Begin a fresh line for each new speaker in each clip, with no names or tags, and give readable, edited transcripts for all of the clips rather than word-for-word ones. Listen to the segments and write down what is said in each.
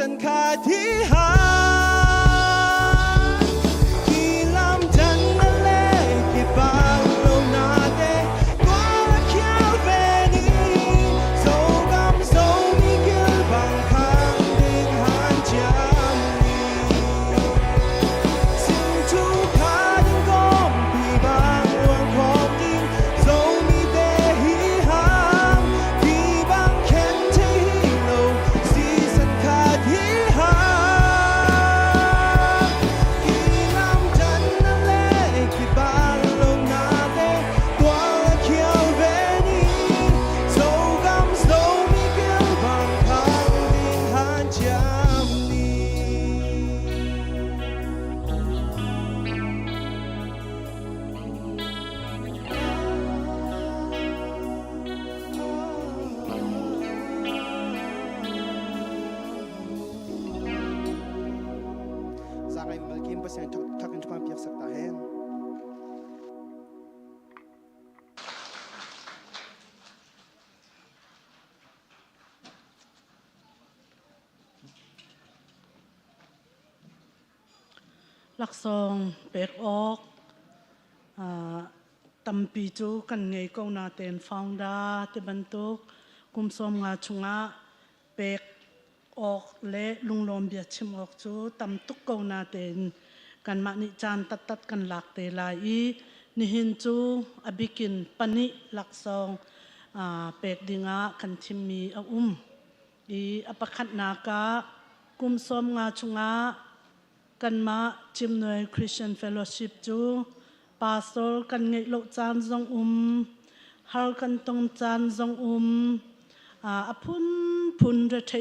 สันคาที่หา
ลักซองเปกออกตัมปีจูกันไงก็นาเตนฟาวดาที่บรรทุกกุมสมงาชงะเปกออกเละลุงลมเบียชิมออกจูตัมตุกก็นาเตนกันมานิจานตัดกันหลักเตลายนิหินจูอบิกินปนิลักซองเปกดิงะกันทิมีอปคัดนากะกุมสมงาชงะกันมาจิมหน่วยคริสเตียนเฟลโลชิพจูปาสโตร์กันไงโลจานจงฮาร์กันตงจานจงพุนระเท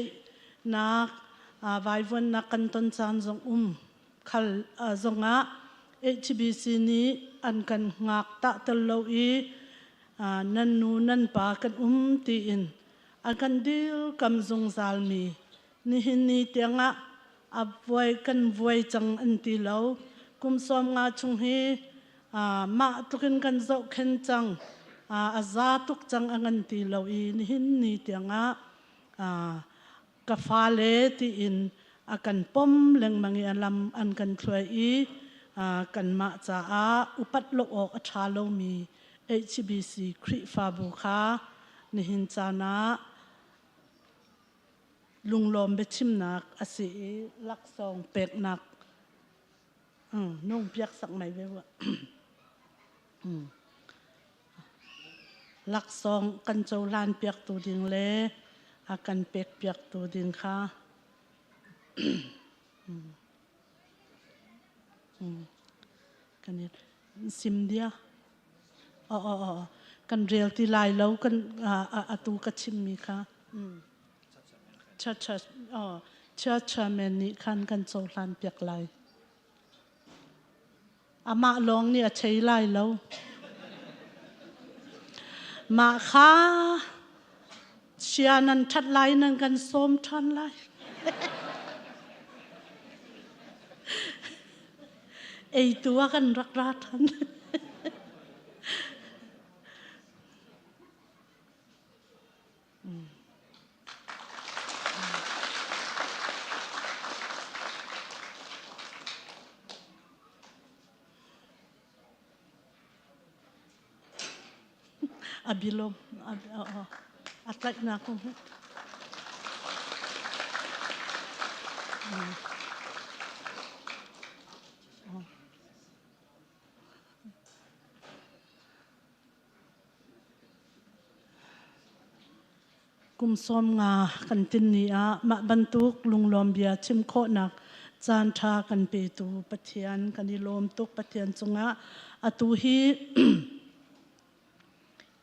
นักไววันนักกันตนจานจงขัลจงHBC นี้อันกันงักตะตะโลนันนูนันปากันตีอินอันกันดิลกำจงซาลมีนี่หินนี่เตียงวยกันวยจังอันตีเหลากุมสมงาชงฮีมาตุกินกันโจเข็นจังอาซาตุกจังอันตีเหลานี่หินนี่เตียงกาฟาเลตีอินอากันปมเล็งมังยาลำอันกันช่วยกันมาจ้าอุปัตโลออกอัชาโลมี HBC คริฟาบุคานี่หินจานะลุงลมเบชิมนักอาศัยลักซองเป็กนักนุ่งเปียกสักไหมเว้ยลักซองกันโจลานเปียกตัวดิงเล่อากันเป็กเปียกตัวดิงค่ะกันนี่ซิมเดียกันเรียลที่ลายแล้วกันตูกระชิมมีค่ะชัดแมนนี่คันกันโซลันเปียกไหลอามาลองเนี่ยใช้ไหลแล้วมาค่ะเชียนันทัดไหลนั่นกันส้มทันไหลไอตัวกันรักทันบิลมอัตลักษณ์นักกุมสมงากันตินนี้มาบรรทุกลุงลมเบียชิมโคนักจานทากันเปตูปะเทียนกันนิลมตุกปะเทียนจงอตุฮี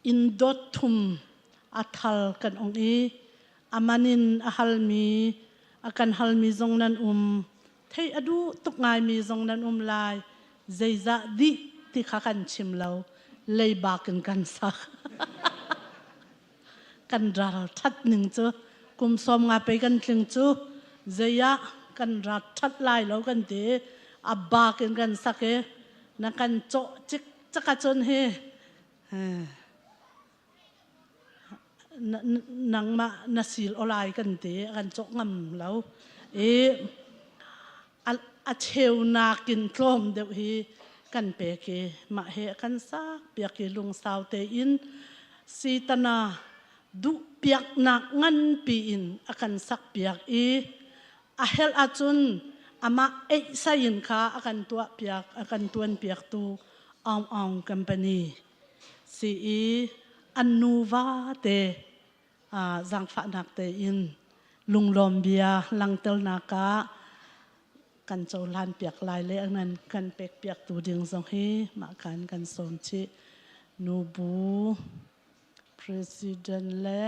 อินดอทุมอัทลกันองอามานินอาฮัลมีอากันฮัลมีจงนันเทอดูตุกงายมีจงนันลายใจจะดิที่ข้ากันชิมเราเลยบากันสักกันรัดทัดหนึ่งจูกุมสมงาไปกันถึงจูเจียกันรัดทัดลายแล้วกันเดอับบากันสักนักกันโจจิกจักจนเฮนังมานาซิลอลายกันเดกันโจงำแล้ว a cheu na kin tlom deuh hi kan pe ke ma he kan sak piak ki lung sau te in si tana du piak na ngan pi in akan sak piak a hel a chun ama sa in kha akan tua piak akan tuan piak tu ong company si anuwa te zang fa nak te in lunglom bia langtel naka kan cholan piak lai le anan kan pek piak tu ding zong hi ma kan som chi nu bu president le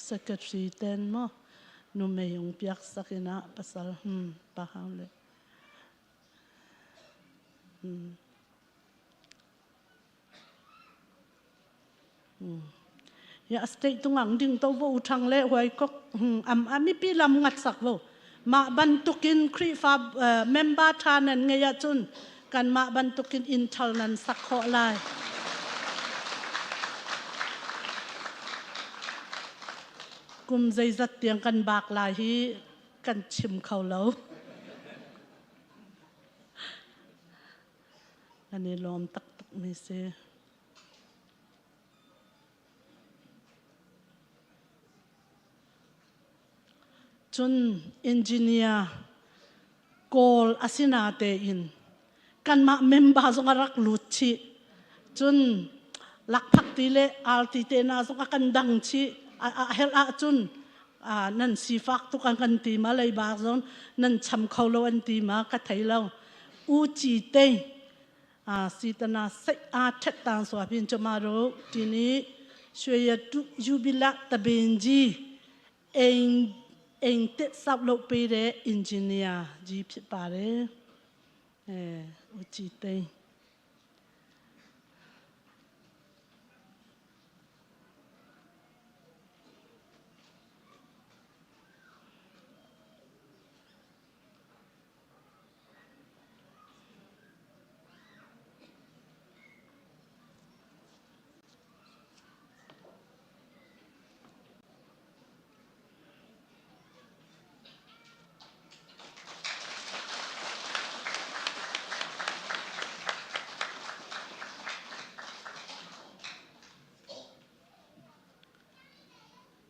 secretary ten mo nu me yung piak sakina pasal pahang le ya state tungang ding to vo thang le hoi kok ami pi lam ngat sak vo ma bantukin kri fa member thanan ngeya chun kan ma bantukin intal nan sak kho lai kum zai zat tiang kan bak lai hi kan chim khau lo ani lom tak mi se chun engineer call asina te in kan ma member zong arak luchi chun lak phak ti le alti te na zong akan dang chi a hel a chun nan si fak tu kan ti ma lai ba zon nan cham khau lo an ti ma ka thai lo u chi te si tana sai a thet tan so pin chama ro ti ni shwe tu jubila tabenji eng te sap lo pe de engineer ji phit pa le u chi te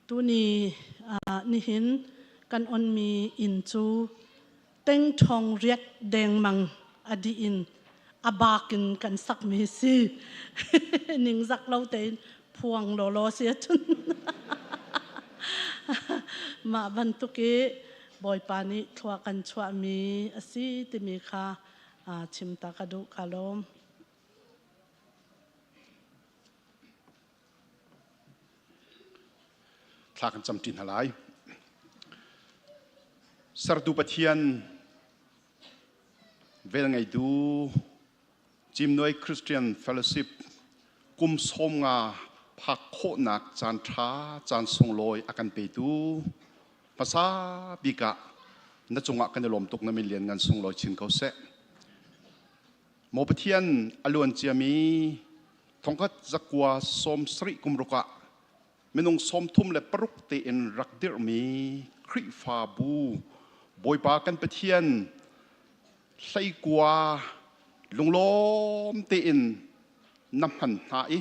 tu ni ni hin kan on mi in chu teng thong riat deng mang adi in abakin kan sak mi si ning zak lo te phuang lo sia chun ma ban tu ke boy pani thwa kan chwa mi asi ti mi kha chim ta ka du kalom
ทากันจำจินหลายสารดูปะเทียนเวลาไงดูจิมน้อยคริสเตียนเฟลโลชิพกุมสมงาพักโคนักจานท้าจานทรงลอยอากันไปดูภาษาบิกะนัจงะกันในลมตกน้ำมิเลียนงานทรงลอยชินเขาเสะโมปะเทียนอลวนเจียมีทองกัดจักวาสมสริกุมรุกะไม่นงสมทุ่มและปรุกเตอินรักเดอร์มีคริฟาบูบอยปากันปะเทียนไส้กว่าลงล้อมเตอินน้ำหันหาย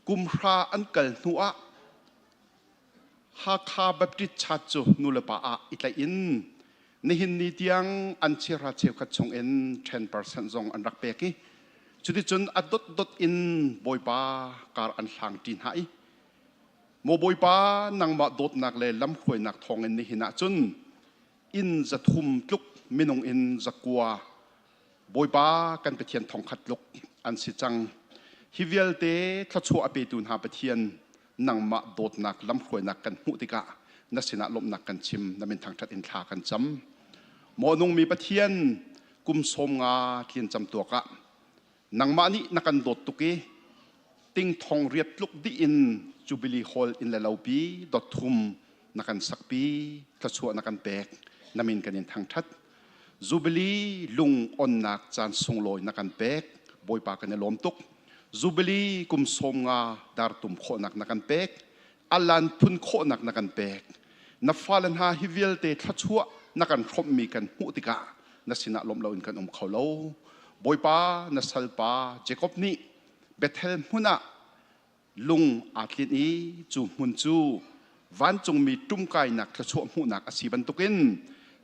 กุมราอันเกิลนัวฮาคาแบบดิชัดจูนุลปาอิตาอินในหินนี้เดียงอันเชราเชวขัดชงเอ็น 10% จงอันรักเปกี้จุดจนอัดดดอินบอยปาการอันหางจีนหายโมบอยปานังมาดดนักเลยล้ำขวยนักทองเอ็นในหินะจนอินจะทุ่มลุกไม่นงอินจะกลัวบอยปากันไปเทียนทองขัดลุกอันสิจังฮิเวลเตทัชัวอเปตุนหาไปเทียนนังมาดดนักล้ำขวยนักกันหุติกะนัสินะลมนักกันชิมนั่นเป็นทางทัดอินทากันจำโมนงมีไปเทียนกุมสมงาเทียนจำตัวกะนังมานี่นักกันดดตุกีติงทองเรียบลุกดีอินจูบิลีฮอลอินเลลาปีดอททุมนักกันสักปีทัชัวนักกันแบกนั่นเป็นกันอินทางทัดจูบิลีลุงออนนักจานทรงลอยนักกันแบกบอยปากันในลมตุกจูบิลีกุมสมงาดาร์ตุมโคนักนักกันแบกอัลลันพุนโคนักนักกันแบกนับฟ้าลันหาฮิเวลเตทัชัว นักการครบมีกันหูติกะนักสินะลมเราอินกันเขาโลบอยป้านักสัลป้าเจคอบนี่เบเทลมุนะลุงอาทิตย์นี้จูมุนจูวันจงมีตุ้มไก่หนักกระชวมุนักอาศิบันตุกิน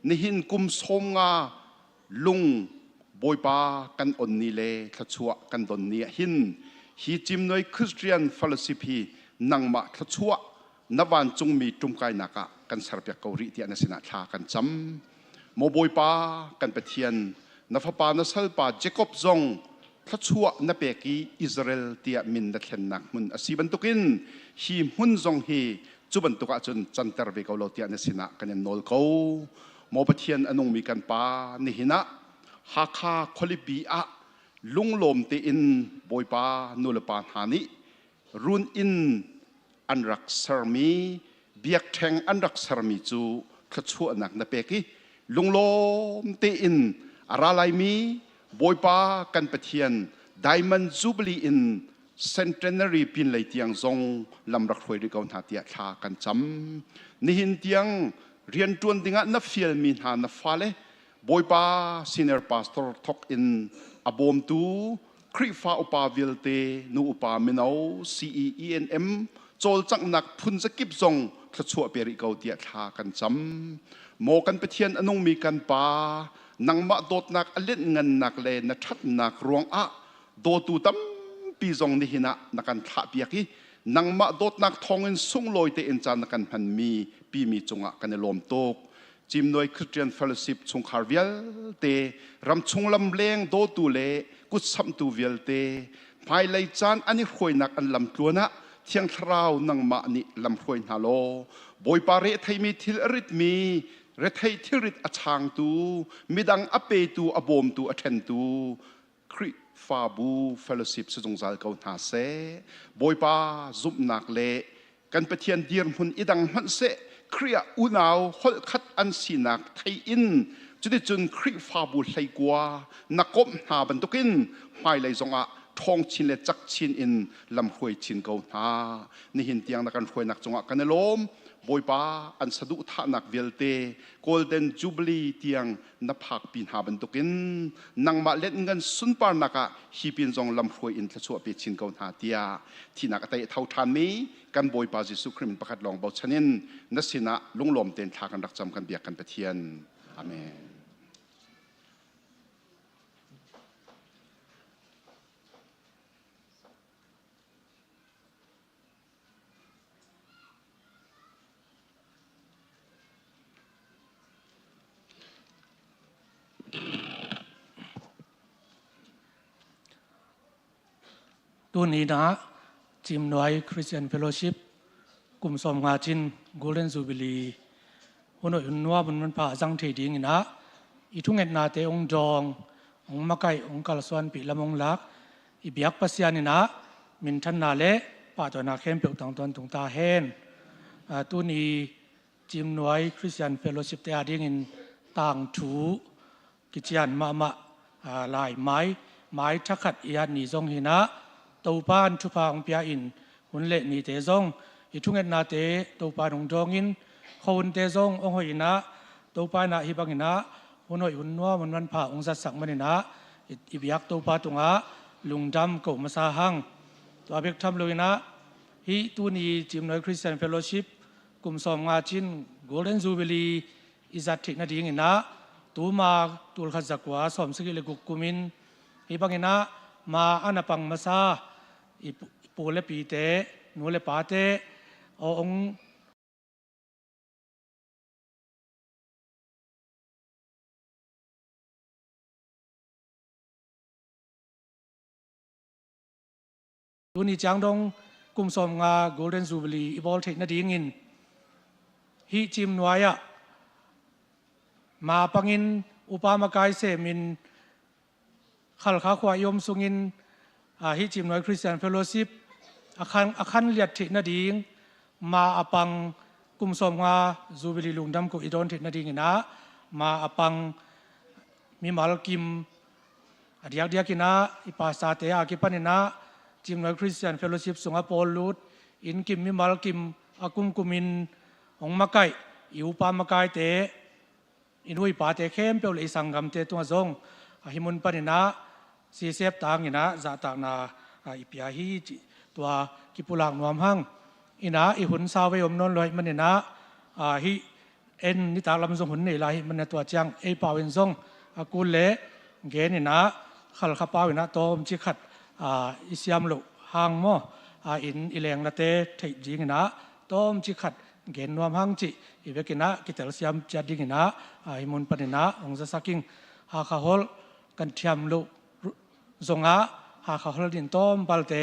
นิหินกุมสมงาลุงบอยป้ากันอนนีเลกระชวกันดนเนียหินฮีจิมน้อยคริสเตียนฟาลซิพีนังมากระชวนวันจงมีตุ้มไก่หนักกันสารพัดเกาหลีที่อันสินะชากันจำโมบอยป้ากันเปเทียนนัฟปานัสัลป้าเจคอบซงทัชัวนเปกีอิสราเอลเตียมินดักเห็นนักมุนอาศิบันตุกินฮีมุนซงฮีจุบันตุกะจนจันทร์เวกเอาโลเตียนสินะกันยันโนลเขาโมเปเทียนอนงมีกันป้านี่หินะฮักคาคอลิบีอะลุงลมตีอินบอยป้านูเลปานฮานิรุนอินอันรักสารมีเบียกแทงอันรักสารมีจูทัชัวนักนเปกีลุงลมตีอินอาราไลมีบอยป้ากันเปเทียนไดมันจูบลีอินเซนเทนนารีปินเลยเตียงซงลำรักถวยด้วยกันหาเตียชากันจำนี่หินเตียงเรียนจวนติงะนับฟิลมินหานับฟ้าเลบอยป้าซีเนียร์พาสตอร์ทอกอินอบอมตูคริฟ้าอุปาวิลเตนูอุปามินเอา CEENM โจลจักนักพุนสกิบซงทัชัวเปริกเอาเตียชากันจำโมกันเปเทียนอนงมีกันป้านังมาโดดนักอเล่นเงินนักเลนชัดนักรวงอะโดตูตั้มปีจงนี่หินะนักการทับยากีนังมาโดดนักทองเงินส่งลอยเตอินจานนักการพันมีปีมีจงอะกันในลมโตกจิมโดยคริสเตียนเฟลซิปชงคาร์เวลเตรำชงลำเลงโดตูเลกุศลตูเวลเตภายไลจานอันนี้คอยนักอันลำตัวนะเที่ยงคราวนังมานี่ลำคอยนาโลบอยปาเรไทยมีทิลริตมีเรทให้ที่ริดอชางตูมีดังอเปตูอบอมตูอเทนตูคริฟาบูเฟลซิปสจงใจเกาหนาเสบอยป้าซุบนักเละกันเปเทียนดีร์มุนอีดังมันเสครียอุนาวฮอลคัดอันสีนักไทยอินจุดจุนคริฟาบูไลกัวนักกบหาบันตุกินไม่เลยจงอะทองชินเลจักชินอินลำหวยชินเกาหนานี่หินเตียงนักการหวยนักจงอะกันในลมบอยป้าอันสะดุท่านักเวลเตโกลเด้นจูบลีเตียงนับผักปีนหาบันตุกินนังมาเล่นเงินสุนปานักะฮีปินจงลำหวยอินทะชัวเปชินเกาหนาเตียที่นักเตะเท่าทานนี้กันบอยป้าจิสุคริมประคัดลองเบาชนินนัสินะลุงลมเต็นทากันรักจำกันเบียกกันเปเทียนอาเมน
ตัวนี้นะจิมน้อยคริสเตียนเฟลโลชิพกลุ่มสมงาจินโกลเด้นจูบิลีวันนี้นัวมันผ่าจังเทดิ้งนะอีทุ่งเงินนาเตองจององมาไก่องกาลสวนปีละมงลักอีเบียกปัสยานินะมินทันนาเละป่าตัวนาเข้มเปียกต่างตนตรงตาเฮนตัวนี้จิมน้อยคริสเตียนเฟลโลชิพเตอาดิ้งต่างถูกิจยันมาลายไม้ทักขัดอีอันนี้ทรงหินะตัวปานชุพาองเปียอินหุ่นเละนี่เตซงอีทุ่งเงินนาเตตัวปานองจองอินคนเตซงองหอยนะตัวปานะฮิบังอินะหุ่นหอยหุ่นนัวมันผ่าองสัตสังมันนะอีบิยักตัวปาตุงะลุงดำกูมาซาหังตัวเบกทำเลยนะฮีตัวนี้จิมน้อยคริสเตียนเฟลโลชิพกลุ่มสองงาจินโกลเด้นจูบิลีอิจัดทิกนาดีงินะตัวมาตัวขัดจักว่าสมสกิเลกุกุมินฮิบังอินะมาอันปังมาซาปูเลปีเตนูเลปาเตองตัวนี้จังดงกุมสมงาโกลเด้นจูบิลีอีบอลเทคนาดีงินฮีจิมนวายะมาปังอินอุปามากายเสมินขัลข้าขวายมสุงินฮิจิมน้อยคริสเตียนเฟลโลชิพอาคันเลียดทินาดีงมาอปังกุมสมงาจูบิลีลุงดำกุอิดอนทินาดีงนะมาอปังมีมาลกิมอดียกเดียกินะอิปาสาเตอากิปันนะจิมน้อยคริสเตียนเฟลโลชิพสุงาโปลูดอินกิมมีมาลกิมอากุมกุมินองมาไกอิวปามากายเต อินุยปาเตเข้มเปลยสังกำเตตัวจงหิมุนปนินะสีเสพตางอินะจะตากนาอิปยาฮีตัวกิปุลังนวมหังอินะอิหุนสาวเวอมนนลอยมันอินะฮิเอ็นนิตาลำทรงหุ่นนี่ลายมันตัวจังเอปาวินทรงกูเล่เกนินะขัลขปาวินะโตมจิขัดอิสยามลุหางโมอินอิเลงละเตเทจิงนะโตมจิขัดเกนนวมหังจิอิเวกินะกิเตลสยามจัดดิงนะอิมุนปนินะองค์สักกิงหาข้าฮอลกันเทียมลุทรงหาข้าฮอลดินโตมปัลเต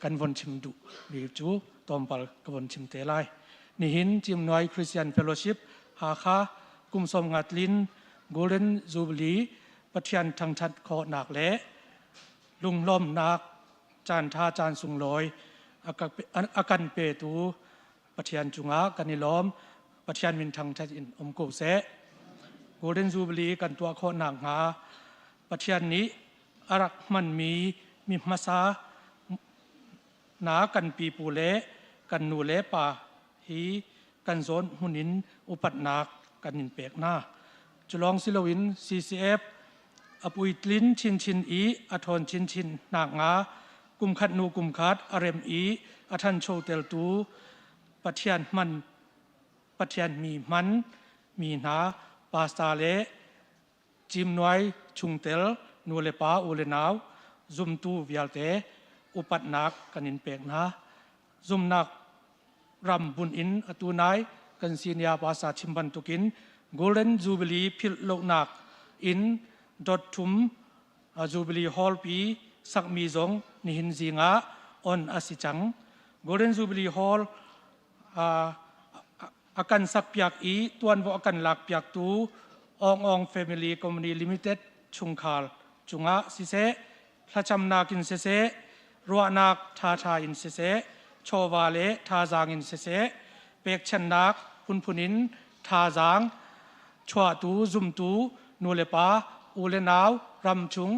กันวนชิมดุบิจูโตมปัลกันวนชิมเตไลนี่หินจิมนวยคริสเตียนเฟโลชิพหาข้ากุมสมงัดลินโกลเด้นจูบลีปฏิญาณทางทัดขอหนักเละลุงล้อมนักจานท่าจานสุงลอยอากันเปตูปฏิญาณจุงากันนิล้อมปฏิญาณมินทางทัดอินอมโกเสโกลเด้นจูบลีกันตัวขอหนักหาปฏิญาณนี้อารักมันมีมาซาหนากันปีปูเละกันนูเละป่าฮีกันโซนหุนินอุปัตนักกันนินเปกหน้าจุลองซิลวิน CCF อปุยตลินชินอีอทอนชินหนักงากุมขัดนูกุมขัดอเรมอีอทันโชเตลตูปฏิญาณมันปฏิญาณมีมันมีนาปาสตาเลจิมนวยชุงเตลนูเลปาอูเลนาวซุมตูวิลเตอุปัตนักกันนินเปกหน้าซุมนักรำบุญอินอตูนายกันซีเนียภาษาชิมบันตุกิน Golden Jubilee พิลโลกนักอินดอททุมจูบิลีฮอลปีสักมีจงนิหินจิงาออนอาศิจัง Golden Jubilee Hall อากันสักเปียกอีตัวนว่าอากันหลักเปียกตูอง Family Company Limited ชุงคาลจุงาสิเซพระจำนากินเซรัวนักทาอินเซโชวาเลทาจางอินเซเปกชันนักพุนินทาจางชัวตูซุมตูนูเลปาอูเลนาวรำชุง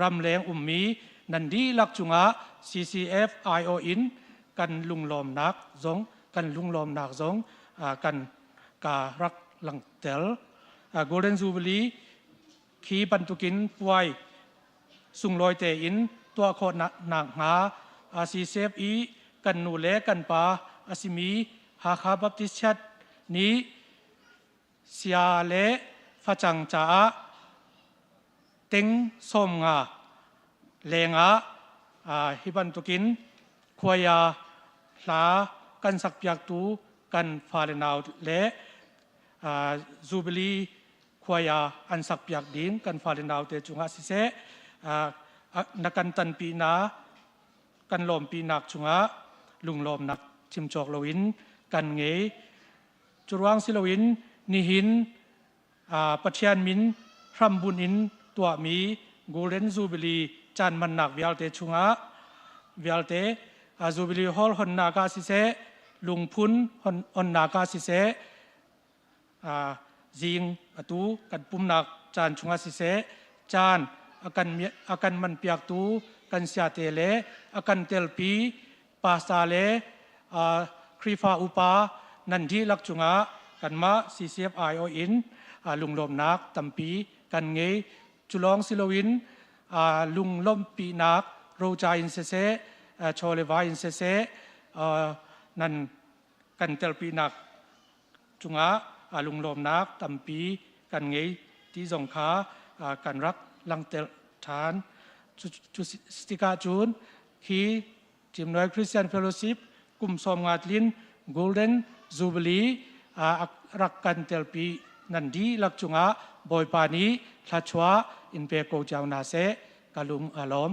รำแรงมีนันดีลักจุงา CCF IO อินกันลุงลอมนักจงกันลุงลอมนักจงกันการักหลังเตลGolden Jubilee ขีปันตุกินป่วยสุงลอยเตอินตัวโคหนักหาCCF อีกันนูเลกันปาอาซิมีหาคาบัพติชัดนี้เสียเลฟจังจ้าเต็งส้มงาเลงาฮิบันตุกินขวายาลากันสักปีกตูกันฟาเลนาวเลจูบิลีขวายาอันสักปีกดินกันฟาเลนาวเตจุงอาสิเซนักกันตันปีนากันลมปีนักจุงาลุงลมนักชิมจอกลวินกันเงยจุรวังศิลวินนิหินปัจจัยมินพรำบุญอินตัวมีโกลเด้นจูบิลีจานมันนักวิลเตชุงาวิลเตจูบิลีฮอลฮอนนากาสิเซลุงพุนฮอนนากาสิเซจิงอตูกันปุ่มนักจานชุงาสิเซจานอากันมันเปียกตูกันเสียเตเลอากันเตลปีปาสาเลครีฟาอุปานันที่ลักจุงากันมา CCF IO อินลุงลมนักตัมปีกันเงยจุลองซิลวินลุงลมปีนักโรจาอินเซเซโชเลวาอินเซเซนั่นกันเตลปีนักจุงาลุงลมนักตัมปีกันเงยที่สงขากันรักลังเตลฐานจุสติกาจูนคีจิมนวยคริสเตียนเฟโลชิพกุมสมงาดลินโกลเด้นจูบิลีรักกันเตลปีนันดีลักจุงาบอยปานีทัชวาอินเปโกจาวนาเซกาลุงอาลอม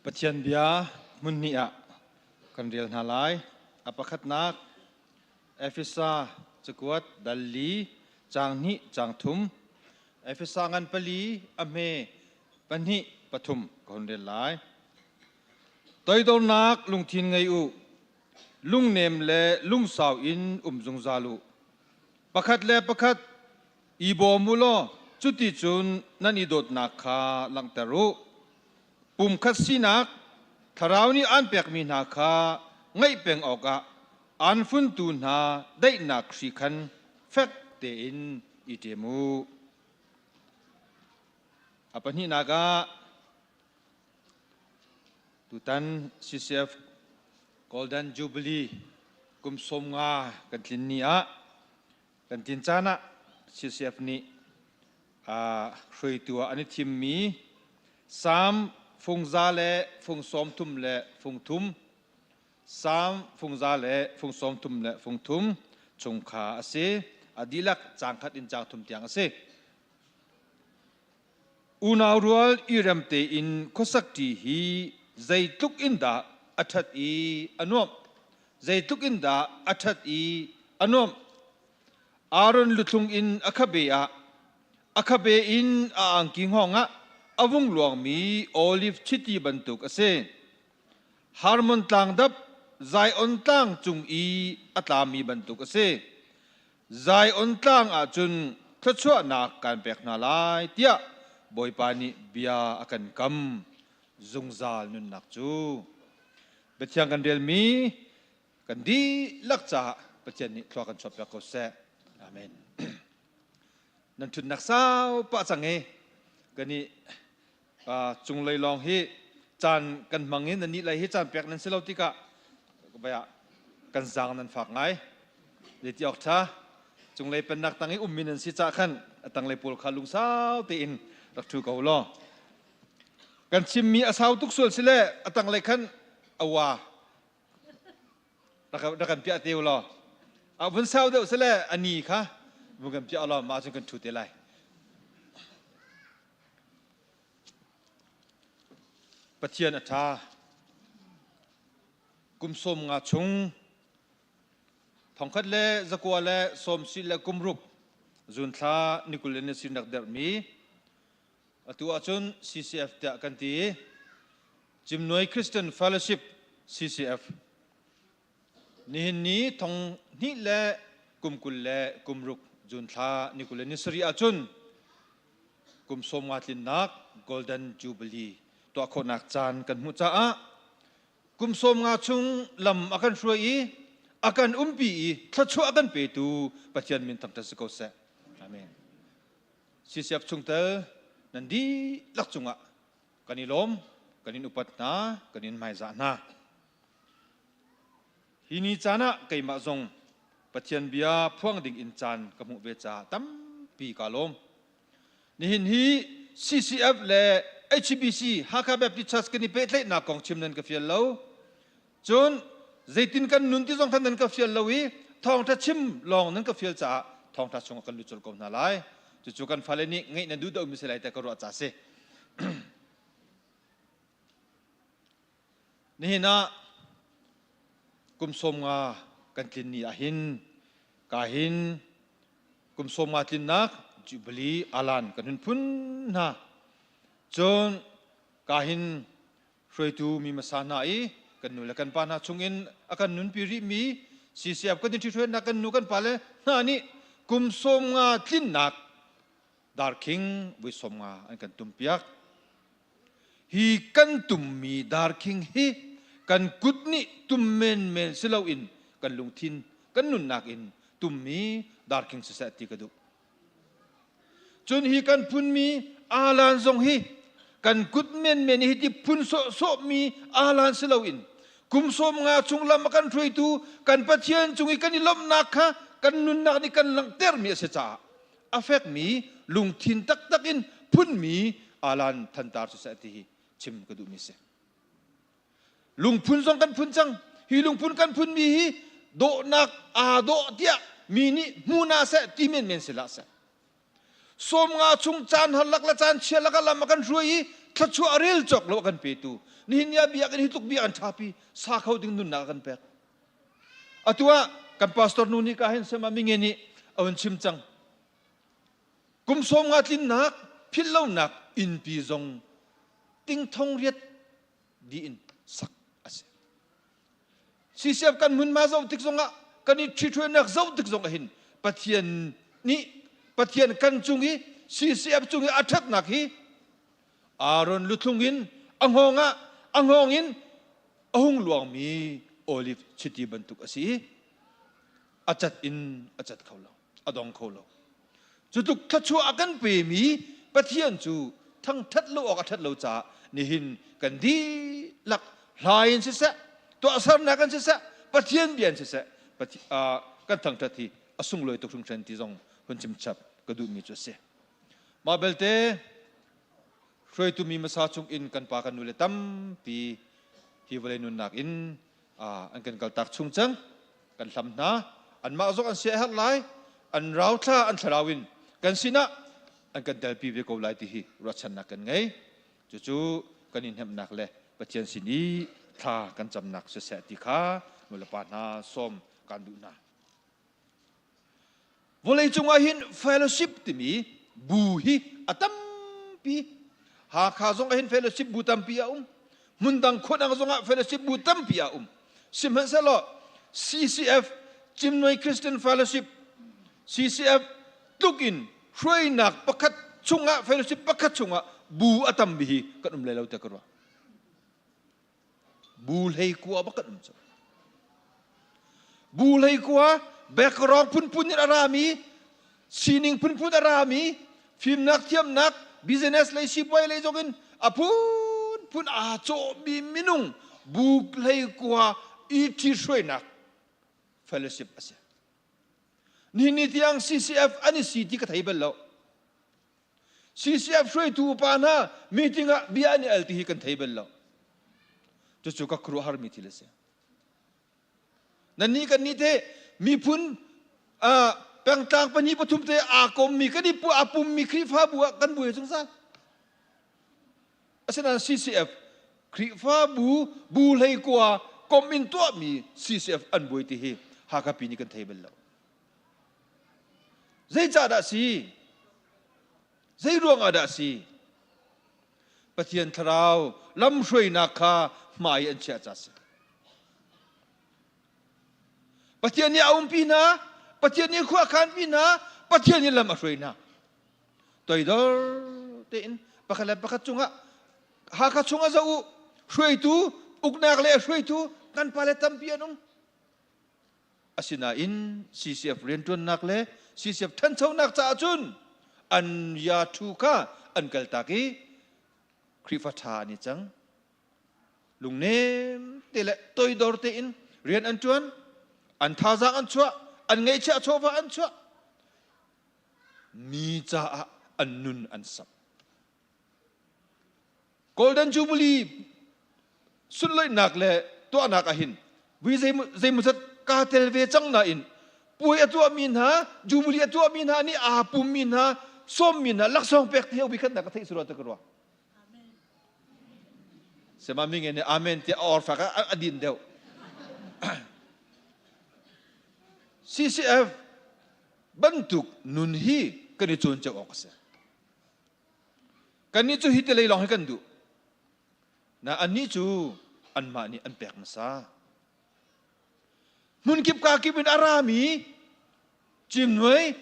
ปัจจัยเบียมุนนีอะกันเรียนหาลายอภัคนักเอฟิซาจะกวดดัลลีจางนิจางทุมเอฟิซางันปลีอเมปันนิปทุมกันเรียนหลายตัวโดนนักลุงทินไงอูลุงเนมเลลุงสาวอินจงซาลูประคัดเลประคัดอีโบมุโลจุดที่จุนนันอีโดดนักขาลังตะรุปุ่มคัดสีนักทาราวนี้อันเปียกมีนาคาไงเป็นออกอันฟุนตูนาได้นักสีขันเฟกเตอินอิเตมูอปันนี้นากาตุตันซีเซฟGolden Jubilee กุมสมงากันทินนี้กันทินจานะซีเซฟนี้ช่วยตัวอันนี้ทีมมีสามฟงซาเลฟงสมทุมเลฟงทุมสามฟงซาเลฟงสมทุมเลฟงทุมจงขาเสอดีลักจางขัดอินจางทุมเตียงเสอุณารัวอิรัมเตอินข้อสักทีฮีใจทุกอินดาอัฐอีอนุมใจทุกอินดาอัฐอีอนุมอารอนลุทุงอินอัคเบียอัคเบอินอังกิงฮองอวงหลวงมีโอลิฟชิตีบรรทุกเสฮาร์มอนตังดับใจอ่อนตังจุงอีอัตามีบรรทุกเสใจอ่อนตังจุนทัชวนักการเปกนาลายเตียบอยปานิเบียอากันกำจุงซาลนุนนักจูเบทียงกันเดียลมีกันดีลักจ่าเบทียนนี้ทว่ากันชอบแบบเขาเสอาเมนนั่นทุนนักสาวป้าจังเงกันนี้จุงเลยลองให้จานกันมังเงินนี้เลยให้จานเปียกนั้นเสลาติกะก็ไปกันจางนั้นฝากไงเดี๋ยวที่ออกท่าจุงเลยเป็นนักตั้งให้มินันสิจ่าขันตั้งเลยปูลขาลุงสาวตีอินรักถูกเขาล้อกันชิมมีอาสาวทุกส่วนสิเล่ตั้งเลยขันอาวารักกันเปียเตียวล้อวันเสาร์เดียวสิเล่อันนี้ค่ะมึงกันเปียล้อมาจนกันถูกเตะไหลปะเทียนอัฐากุมสมงาชงทองคัดเล่จะกว่าเล่สมศิลและกุมรุปจุนท่านิคุเลนสินักเดร์มีตัวจุน CCF เตะกันทีจิมนวยคริสเตียนเฟลโลชิพ CCF นี่ทองนี่เล่กุมกุลเล่กุมรุปจุนท่านิคุเลนสิริอาจุนกุมสมงาทินนัก Golden Jubilee ตัวคนนักจานกันมุจ้ากุมสมงาชุงลำอากันช่วยอากันปีทัดชัวอากันเปตูปัจจัยมินตั้งแต่สกอเซอาเมนสิเสียบชุงเตอนันดีลักจุงะกันนิลมกันนินอุปัตนากันนินไมจานาฮินีจานะไกมาจงปัจจัยเบียพวงดิ่งอินจานกมุเวจาตั้มปีกาลมนี่หินฮี CCF และ HBC หากแบบที่ชัดกันนี่เป็นเล่นนักของชิมนันกับเฟียลเลวจนใจตินกันนุนที่ทรงทันนันกับเฟียลเลวีทองทัดชิมลองนั้นกับเฟียลจ่าทองทัดชงกันลุจลกบนาไลจู่ๆกันฟ้าเลนี่ไงนั่นดูดเอามิสไลแต่ก็รู้จ่าเสนี่นะกุมสมงากันกินนี่อาหินกาหินกุมสมงาตินนักจุบลีอาลันกันหุ่นพุ่นนะจนกาหินช่วยตูมีมาสานาอีกันนูและกันปานาชงอินอากันนุนพิริมีสีเสียบกันที่ช่วยนักกันนูกันปาเลนานี่กุมสมงาตินนักดาร์คิงวิสมงาอันกันตุมพิยักฮีกันตุมมีดาร์คิงฮีกันกุดนี่ตุมเมนสิลาอินกันลุงทินกันนุนนักอินตุมมีดาร์คิงเสียติกระดูจนฮีกันพุนมีอาลันทรงฮีกันกุดเมนฮีที่พุนโซมีอาลันสิลาอินกุมสมงาจงลำกันช่วยตูกันปัจเจียนจงอีกันนี่ล้มนักฮะกันนุนนักนี่กันลังเตอร์มีเสียจ่าอาเฟกมีลุงทินตักอินพุนมีอาลันทันตาร์สุสติชิมกระดูมิเสลุงพุนทรงกันพุนจังฮีลุงพุนกันพุนมีฮีโดนักโดเตียมีนี่มูนาเสติเมนสิลาเสสมงาชุงจานหัลลักละจานเชียลักละมากันช่วยทัดชัวเรลจอกแล้วกันเปตูนี่เนี่ยเบียกันฮิตุกเบียกันทับปีสาเขาดึงนุนนักกันเปกอัตัวกันพาสตอร์นูนี่ก็เห็นสมามิเงนี่เอาชิมจังกุมสมงาตินนักพิลเลานักอินปีจงติงทองเรียดดีอินสักอาเซสีเสียบกันมุนมาเจ้าติกจงอ่ะกันนี่ช่วยนักเจ้าติกจงหินปัจเจียนนี่ปัจเจียนกันจุงฮีสีเสียบจุงฮีอัฐนักฮีอารอนลุทุงอินอังหงอินอังหลวงมีโอลิฟชิติบรรทุกอาศีอาจัดอินอาจัดเขาเราอดองเขาเราจุดทัดชัวกันเปมีปัจเจียนจูทั้งทัดโลออกทัดโลจ่านี่หินกันดีหลักลายอินสิเสตัวอาสามนักกันสิเสปัจเจียนเบียนสิเสกันทั้งทัดที่อสุงลอยตกชุงเชนที่จงคนจิมชับกระดูมีจุดเสมาเบลเต้ช่วยตุมีมาสาจุงอินกันปากันนุเลตัมปีฮิวเลนุนนักอินอันกันกัลตักชุงจังกันทำนะอันมาจงอันเสียหัดไลอันราวท่าอันทราวินกันสินะอันกันเดลปีเวกเอาไลที่ฮิรัชนักกันไงจู่ๆกันอินเห็นนักเลยปัจเจียนสินีท่ากันจำนักเสียติขามุลปานาสมกันดูนะวันเลยจงอาหินเฟลชิปที่มีบูฮีอัตัมปีหากข้าจงอาหินเฟลชิปบูตัมปีอามุนดังคนอังจงอาเฟลชิปบูตัมปีอาสิมเหสละ CCF จิมนวยคริสเตียนเฟลชิป CCF ตุกินช่วยนักประคัดจงอาเฟลชิปประคัดจงอาบูอัตัมบีกันเลยเราเตะกันว่าบูเลยกัวประคัดบูเลยกัวแบกรองพุนอารามีซีนิงพุนอารามีฟิล์มนักเทียมนักบิสเนสเลยชิบไว้เลยจงกินพุนอาโจบีมินุงบูเลยกัวอีที่ช่วยนักเฟลชิปอาเซียนี่ที่ยัง CCF อันนี้สีที่กระไทยเบลล์ CCF ช่วยตูปานะมีติงะบีอันนี้เอลที่กันไทยเบลล์จู่ๆก็ครัวฮาร์มิทิเลเซียนั่นนี่กันนี่เทมีพุนแปลงต่างปนิปทุมเตอากมมีกันนี่ปูอาปุมมีคริฟ้าบัวกันบุยสงสารอาศัยนั้น CCF คริฟ้าบูเลยกว่ากมินตัวมี CCF อันบุยที่หากปีนี้กันไทยเบลล์ใจจ่าดาสีใจรวงอาดาสีปะเทียนทราวลำช่วยนาคาหมายอันเชียจัสปะเทียนนี้เอาปีนะปะเทียนนี้ขวาขันปีนะปะเทียนนี้ลำช่วยนาตัวอีดอร์เต็นปะคันปะคันจุงะ haka chunga zau shui tu uknak le shui tu kan pale tampianum asina in CCF rentuan nak le CCF tan chau nak cha chun an ya thu ka an kal taki krifata ni chang lungnem tele toy dor te in rian an tuan an thaza an chua an ngei cha chowa an chua mi cha an nun an sap golden jubilee sun loi nak le to anak ahin wi zai musat ka telve chang na in pui atu amin ha jubilee atu amin ha ni a pum min ha som min ha laksong pek thiau bi khat na ka thei surat ka ro sema ming ene amen te or fa ka adin deu CCF bentuk nun hi kani chon chak okse kani chu hi te lei long kan du na ani chu an ma ni an pek na sa mun kip ka kipin arami chim noi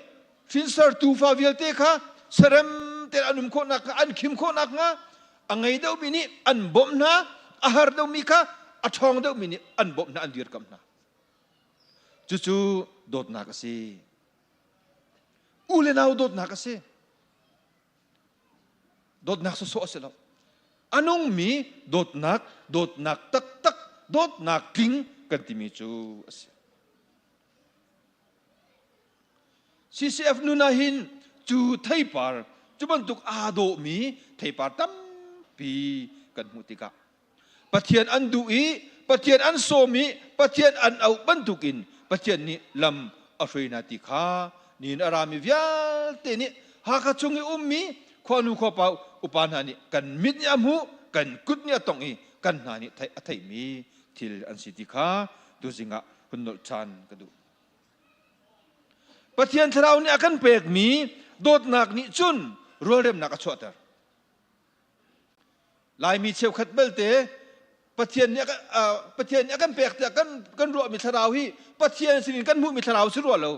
finsar tu fa vial te kha serem te anum ko nak an kim ko nak nga angai deu mini an bom na ahar deu mi kha athong deu mini an bom na an dir kam na chu dot na ka si ule naw dot na ka si dot nak so se lo anong mi dot nak tak dot nak king kan ti mi chu CCF nunahin chu thai par chu bantuk ado mi thai par tam pi kan mutika pathian an dui pathian an somi pathian an au bantukin pathian ni lam afreina ti kha nin arami vyal te ni ha kha chungi ummi khonu kho pau upana ni kan mit yamu kan kut nya tong i kan na ni thai mi til an siti kha tu zinga hunnol chan kadu pathian tharau ni akan pek mi dot nak ni chun rolem nak achotar lai mi cheu khat belte pathian ni akan pek te kan ro mi tharau hi pathian sin kan mu mi tharau su ro lo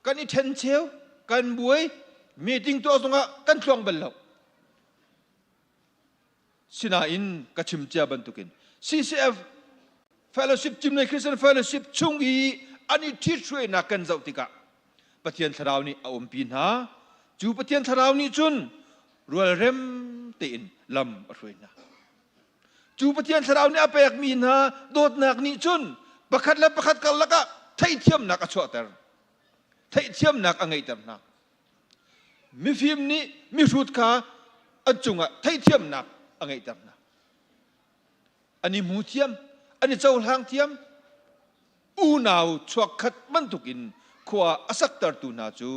kan i then cheu kan buai meeting to songa kan thlong bel lo sina in ka chim cha bantukin CCF fellowship chimnai Christian fellowship chungi ani thi thrui na kan zau tika pathian tharau ni a pin ha chu pathian tharau ni chun rual rem te in lam arhuina chu pathian tharau ni apek min ha dot nak ni chun pakhat la pakhat kal laka thai thiam nak a chotar thai thiam nak angai tam na mi phim ni mi rut kha achunga thai thiam nak angai tam na ani mu thiam ani chau hang thiam u naw chuak khat man tukin khwa asak tar tu na chu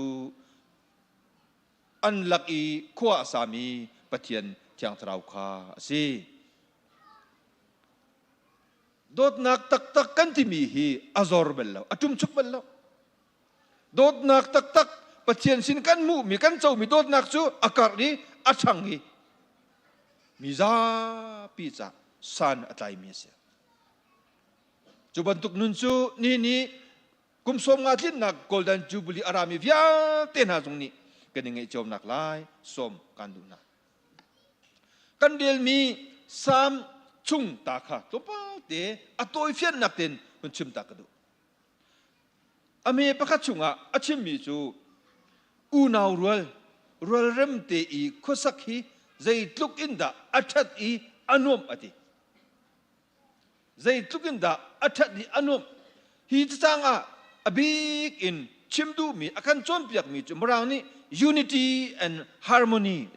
an laki khwa asami pathian thiang thrau kha si dot nak tak kan ti mi hi azor bello atum chuk bello dot nak tak pathian sin kan mu mi kan chau mi dot nak chu akar ni achang hi mi za pi cha san atlai mi se chu bantuk nun chu ni kumsom nga thlin nak golden jubilee arami vya ten ha jung ni kan ngai chom nak lai som kan du na kan del mi sam chung ta kha to pa te atoi fian nak ten hun chim ta ka du ame pakhat chunga achim mi chu u naw rual rem te i khosak hi zai tluk inda athat i anom ati zai tluk inda athat i anom hi changa abik in chimdu mi akan chon piak mi chu marang ni unity and harmony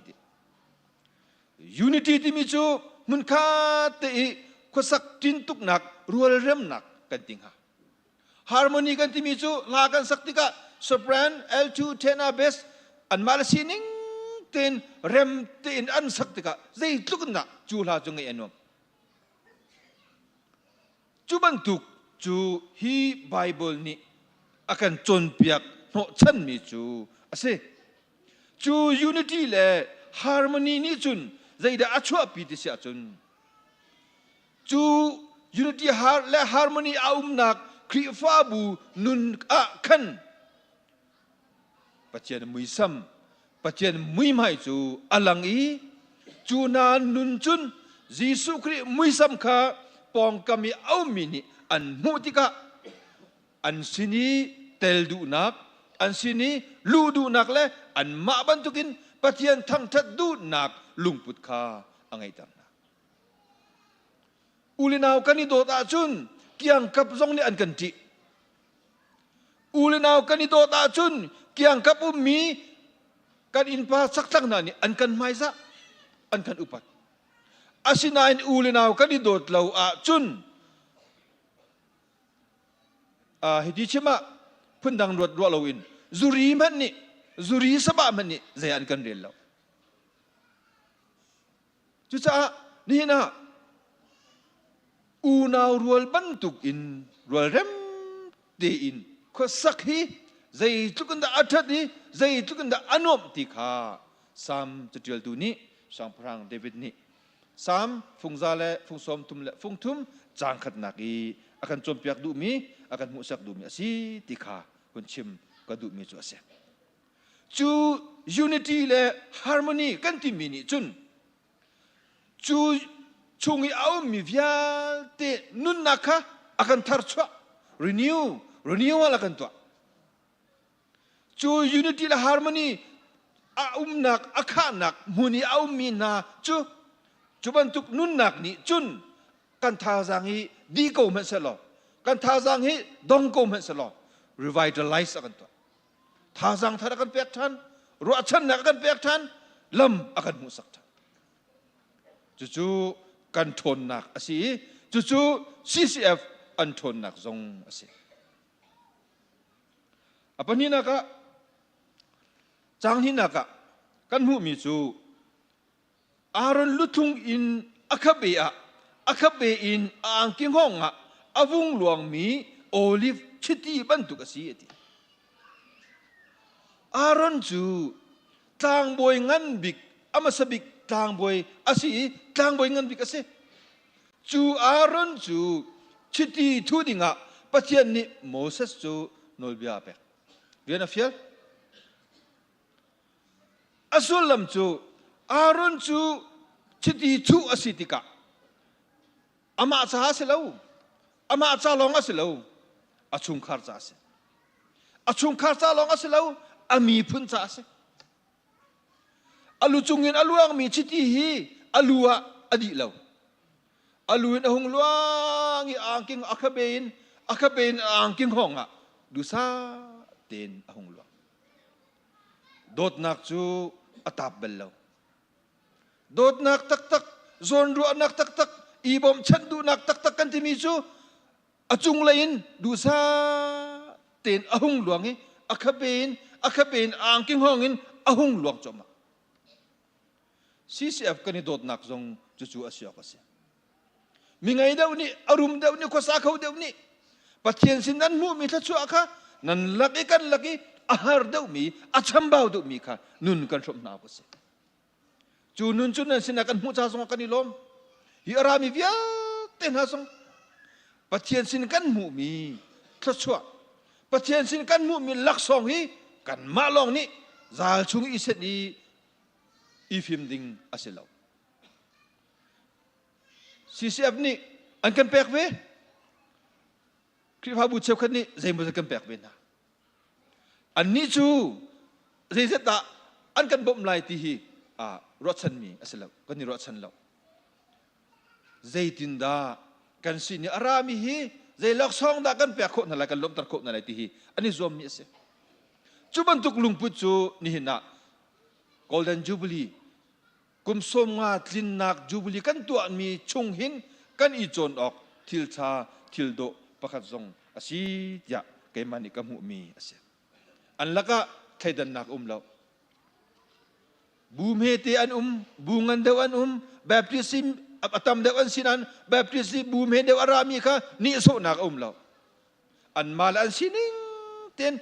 unity ti mi chu mun kha te i khosak tin tuk nak rual rem nak kan ting ha harmony kan ti mi chu la kan saktika sopran L2 tenor bass an mal sining ten rem ten an saktika zai tluk na chu la chu ngai anom chu bantuk chu hi bible ni akan chon piak no chan mi chu ase chu unity le harmony ni chun zai da achwa pi ti sia chun chu unity le harmony nak kri fa bu nun a khan pathian mui sam pathian mui mai chu alang i จูนานุนจุนยิสุคริมุยสัมคาปองกามีเอามินิอันมุติกะอันสินีเตลดูนักอันสินีลูดูนักและอันมาบันทุกินปะเทียนทั้งทัดดูนักลุงปุตคาอังไงตังนะอุลินาวกันนี่โดดอาจุนเกียงกับซงนี่อันกันจิอุลินาวกันนี่โดดอาจุนเกียงกับอุมีกันอินพาสักตั้งนานี่อันกันไม่ซะอันกันอุปัตอาศินาอินอุลินาวกันนี่โดดเหล่าอาจุนฮิดิชิมะพุ่นดังรวดรัวเราอินจุรีมันนี่จุรีสบะมันนี่ใจอันกันเรียนเราจุจ้านี่นะอูนาวรัวบันตุกอินรัวเร็มเตอินข้อสักฮีใจทุกันดาอัฐดีใจทุกันดาอนุมติขาสามจุดเดียวตัวนี้สังพรังเดวิดนี่สามฟุงซาเลฟุงสมทุมเลฟุงทุมจางขัดนักอีakan compiak du mi akan musak du mi si tikha kun chim ka du mi chu ase chu unity le harmony kan ti mi ni chun chu chungi au mi vial te nun nakha akan thar chwa renew akan to chu unity le harmony nak akhanak muni au mi na chu bantuk nun nak ni chun kan thazangi di ko men selo kan thazangi dong ko men selo revitalize akan to thazang thara kan pek than ro achan na kan pek than lam akan musak than chu kan thon nak asi chu CCF an thon nak zong asi apa ni naka chang ni naka kan mu mi chu aron lutung in akhabea akabe in angking honga avung luang mi olive chiti bantu kasi eti aron chu tang boy ngan bik amasabik tang boy asi tang boy ngan bik asi chu aron chu chiti thudinga pathian ni Moses chu nolbia pe viena fiel asulam chu aron chu chiti thu asitika ama cha silau ama cha longa silau achung khar cha se achung khar cha longa silau ami phun cha se alu chungin aluang mi chiti hi alua adi lau aluin ahung luang i angking akabein angking honga dusa ten ahung luang dot nak chu atap bellau dot nak tak zon ru nak tak ibom chandu nak tak kan timi chu achung lain dusa ten ahung luang e akabein angking hongin ahung luang choma CCF kani dot nak zong chu asya kasi mingai daw ni arum daw ni kosakaw daw ni patien sinan mu mi thachu aka nan laki ahar daw mi achambaw daw mi kha nun kan som na kasi chu nun nan sinakan mu cha song kanilom hi arami via ten hasong patien sin kan mu mi thachu patien sin kan mu mi laksong hi kan malong ni zal chung iset ni ifim ding asilaw CCF ni an kan pek ve kripa bu cheu khan ni zai mo kan pek ve na an ni chu zai zeta an kan bom lai ti hi rochan mi asilaw kan ni rochan law zai tin da kan si ni arami hi zai lak song da kan pek kho na la kan lom tar kho na lai ti hi ani zom mi ase chu ban tuk lungput chu ni hina golden jubilee kum som nga tlin nak jubilee kan tuan mi chung hin kan i chon ok thil cha thil do pakhat zong asi ya ke mani ka mu mi ase an laka thaidan nak law bu me te an bungan daw an baptism atam daw an sinan baptism bu me daw arami ka ni so nak law an mal an sining ten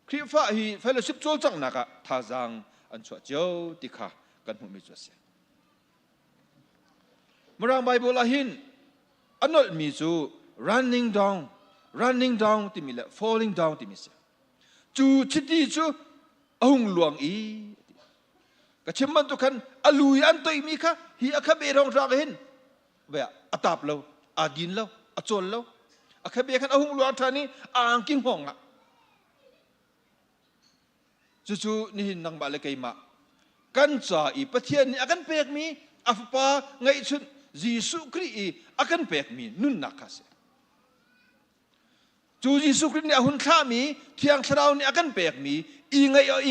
krifa hi fellowship chol chang naka thazang an chwa jo tikha kan mu mi chu se murang bible ahin anol mi chu running down ti mi la falling down ti mi se chu chiti chu ahung luang i ก็ชิมมันตุกันอลุยอันตัวมีค่ะฮีอาคาเบรองรากเห็นแบบอัตาบเราอาดินเราอาจนเราอาคาเบคันอาหุงลวงท่านี้อ่างกิงห้องอ่ะจู่ๆนี่นังบาเลกัยมากันจ่าอีประเทศนี้อากันเปกมีอัฟปาไงชุนยิสุครีอีอากันเปกมีนุนนักเสจู่ยิสุครีนี่อาหุนข้ามีเที่ยงเช้านี่อากันเปกมีอี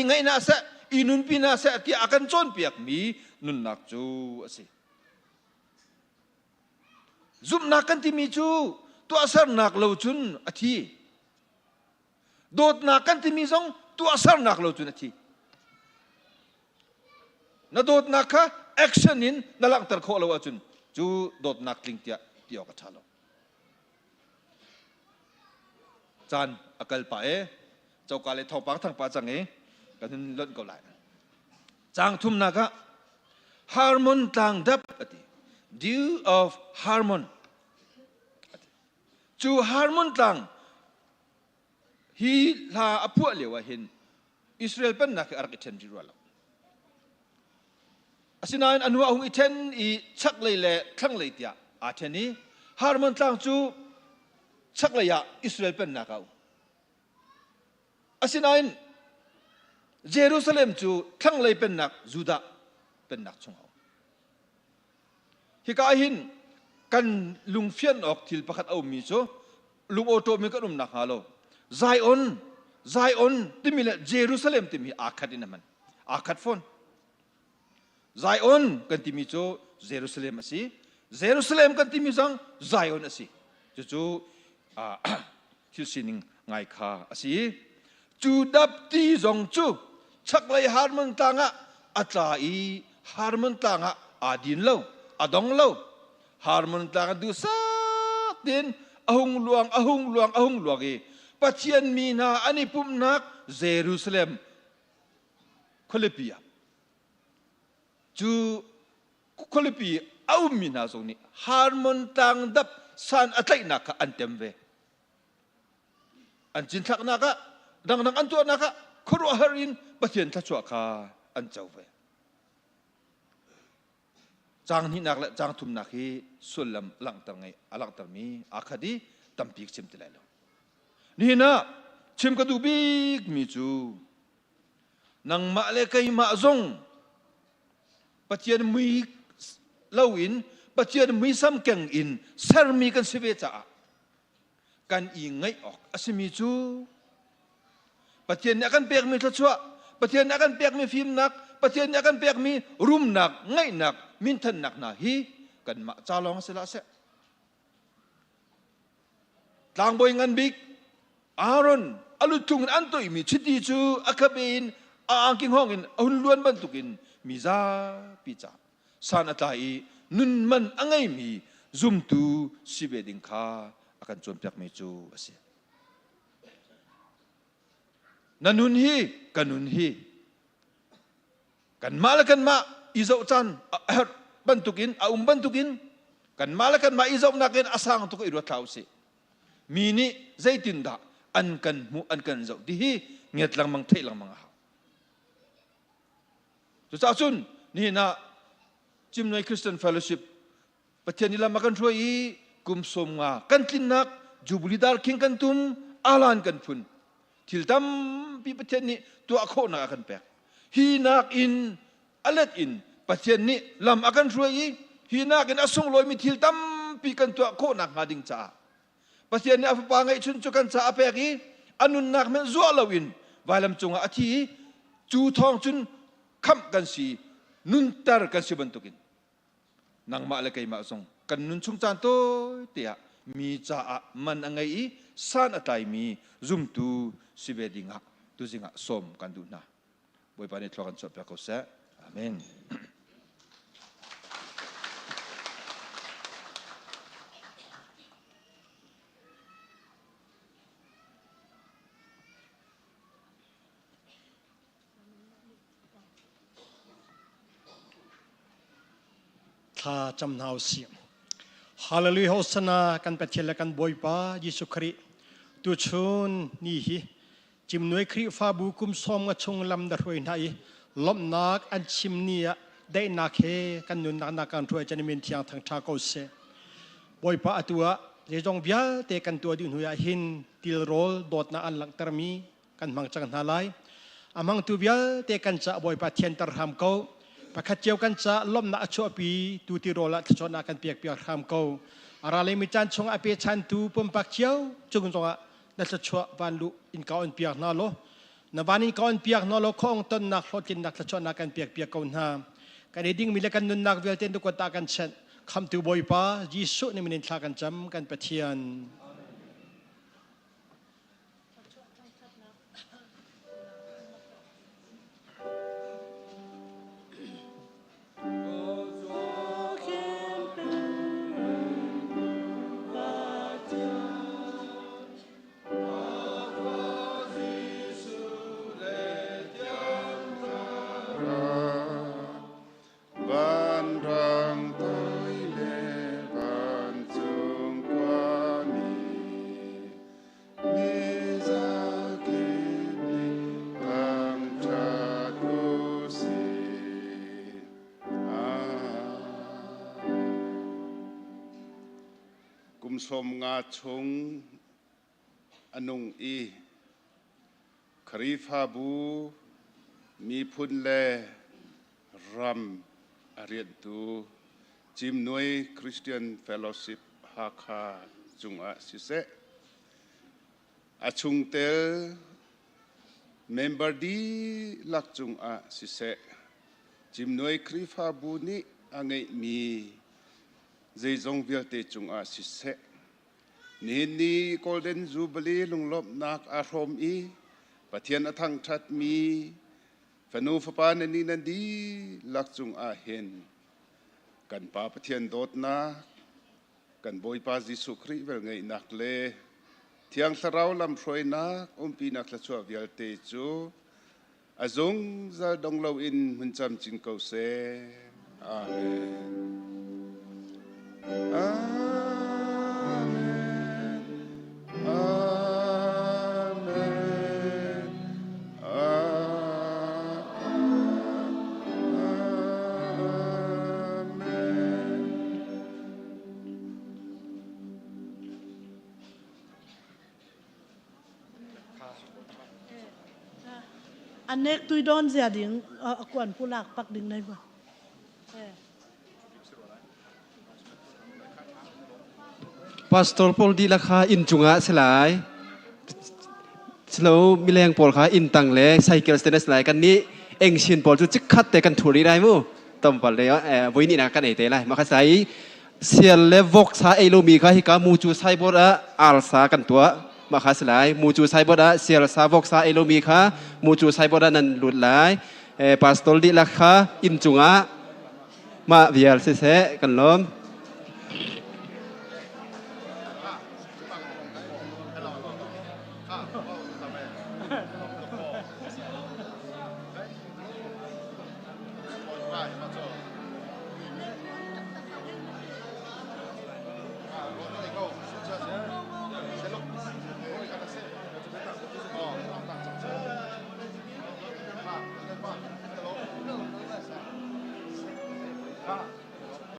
ไงน่าเสอีนุนปีน่าเสที่อากันจนเปกมีนุนนักจู่สิซุมนักกันที่มีจู่ตัวอาศัยนักเราจุนอาทิโดดนักกันที่มีสองตัวอาศัยนักเราจุนอาทินาโดดนักค่ะแอคชั่นนินนั่นหลังตะโคเราจุนจู่โดดนักลิงเตียที่ออกกระชากเราจานอักลไปเจ้ากาเลทอปังทางป่าจังเอกันนั้นล้นก็ไหลจางทุ่มนักะฮาร์โมนต่างดับอาทิ dew of harmon จู่ฮาร์โมนต่างฮีลาอภัวเลวะเห็นอิสราเอลเป็นนักอาร์กิเทนจิรัวละอาศินัยอันว่าองค์อิเทนอีชักเลยแหละทั้งเลยเดียอาเทนี้ฮาร์โมนต่างจู่ชักเลยอะอิสราเอลเป็นนักเอาอาศินัยเยรูซาเล็มจู่ทั้งเลยเป็นนักยูดาเป็นนักชงเอาฮิกาหินกันลุงเฟียนออกทิลประคัดเอามีโซลุงโอโตมีก็นุ่มนักฮาโลไซออนที่มีละเยรูซาเล็มที่มีอาคัดนี่มันอาคัดฟอนไซออนกันที่มีโซเยรูซาเล็มสิเยรูซาเล็มกันที่มีสังไซออนสิจู่ทิลสินิงไงข้าสิจูดับตีจงจูชักเลยฮาร์มันต่างะอัตราอีฮาร์มันต่างะอาดินเล่าอาดองเล่าฮาร์มันต่างะดูสักดินอาหุงลวงเอปัจเจียนมีนาอันนี้ปุ่มนักเยรูซาเล็มคลิปียจูคลิปีเอามีนาตรงนี้ฮาร์มันต่างดับสันอัตไลนักอันเต็มเวอันจินทักนักดังอันตัวนักครัวฮารินปัจเจียนทัชวกาอันเจ้าเวจางนี้นักและจางทุมนักฮีสุลลัมหลังตังไงหลังตังมีอาคดีตั้มปีกชิมติเลยแล้วนี่นะชิมกระดูบิกมีจูนังมาเลกัยมาซงปัจเจียนมีเล่าอินปัจเจียนมีซ้ำแก่งอินเซอร์มีกันสิเวจ่ากันอิงไงออกอาศิมีจูปัจเจียนนักกันเปียกมีทัชวะปัจเจียนนักกันเปียกมีฟิล์มนักปัจเจียนนักกันเปียกมีรุมนักไงนักมินทันนักนาฮีกันมาจาลองเสละเสต่างบอยงันบิกอารอนอลุตุงอันตัวมีชิดีจูอัคบินอ่างกิงห้องอินอุนล้วนบรรทุกินมิซาปิจาสานอัตายนุนมันอังไงมีซุมตูสิเวดิงคาอากันจนเปียกไม่จูเสียนันนุนฮีกันนุนฮีกันมาละกันมาอิโซจันบรรทุกินบรรทุกินกันมาละกันมาอิโซนักเก็นอาสังตุกอิรัตลาวสิมีนี่ใจตินดาอันกันมูอันกันเจ้าดีฮีเงียดลังมังเทลังมังหาจุดจ้าซุนนี่นะจิมในคริสเตียนเฟลโลชิพประเทศนี้ละมากันช่วยกุมสมงากันตินนักจูบุลิดาร์คิงกันตุมอาลานกันฟุนทิลตัมปีประเทศนี้ตัวโคนักกันแปกฮีนักอินอเลดอินประเทศนี้ลำอากันช่วยฮีนักอินอสงลอยมีทิลตัมปีกันตัวโคนักงาดิงจ้าปัจจัยนี้อาฟังไงชุนจุกันซาอเปกีอันนุนนักเมนซัวลาวินวายลำจงอาทิจูทองจุนคำกันสีนุนตารกันสีบรรทุกินนางมาเลกัยมาส่งกันนุนชงจานโตเตียมีจ้ามันอังไงสานอัตายมีซุมตูสิเวดิงะตุจิงะสมกันดูนะบอยปานิทรกันสอบเปกเสอาเมน
ถ้าจำนาวเสียงฮาเลลูยาโฮสนากันไปเทลกันบอยปายิสุคริตุชนนี่ฮิจิมนวยคริฟาบุคุมซอมกชงลำดรวยไน ลมนักอันชิมเนียได้นักเฮกันนุนนักการช่วยจันมินที่ยังทางชาโกเซบอยปะตัวเจงเบียเตกันตัวดินหัวหินติลโรลโดดนาอันหลังตรมีกันมังจังนาลายอามังตัวเบียเตกันจะบอยปะเทียนตรหามเขาปะขัดเจียวกันจะลมนักชั่วปีตูติโรละทชนากันเปียกเปียกหามเขาอาราเลมิจันชงอเปชันตูปมปักเจียวจุงจงะนัทชั่ววันลุอินเกาอินเปียกนาโลนวันอินเกาอินเปียกนาโลคงต้นนักโลจินนักทชนากันเปียกเปียกเขาหน้ากันดิ้งมีเลกันนุนนักเวลเตนตุกตากันเช่นคำตัวบอยป้ายิสุนี่มันอินทากันจำกันปะเทียน
สมงาชงอนุงอีครีฟาบูมีพุนเลรัมอารียนตูจิมนวยคริสเตียนเฟลโลชิพฮาคาจุงอาสิเซอาชุงเตลเมมเบอร์ดีลักจุงอาสิเซจิมนวยครีฟาบูนี้อังไงมีใจจงเวียเตจุงอาสิเซนี่โกลเด้นจูบลีลุงลบนักอารมณ์อีปะเทียนอทังชัดมีฟนูฟปานนี่นันดีลักจุงอาเห็นกันปาปะเทียนโดดนักกันบอยปาจิสุครีเวลไงนักเลเทียงสราวลำพรอยนักปีนักละชัวเวียเตจูอาจงจะดงเราอินมันจำจินเกาเซอาเมน
อันเน็กตุยดอนเสียดิ่งกวนผู้หลักปักดิ่งในบ่
พาสตอร์พอลดีราคาอินจุงะสลายสโลมีแรงพอลขาอินตังเล่ไซเคิลสเตนสลายกันนี้เอ็งชินพอลจุจิกขัดแต่กันถูรีได้มั้งต้มพอลเลยวันนี้นะกันไหนเตะไรมาขสายเซียเลวอกซาเอโลมีขาฮิกามูจูไซบอระอัลซากันตัวมาขาสลายมูจูไซบอระเซียลซาวอกซาเอโลมีขามูจูไซบอระนั้นหลุดหลายพาสตอร์ดีราคาอินจุงะมาเวียลเสะกันล้อม
Ah.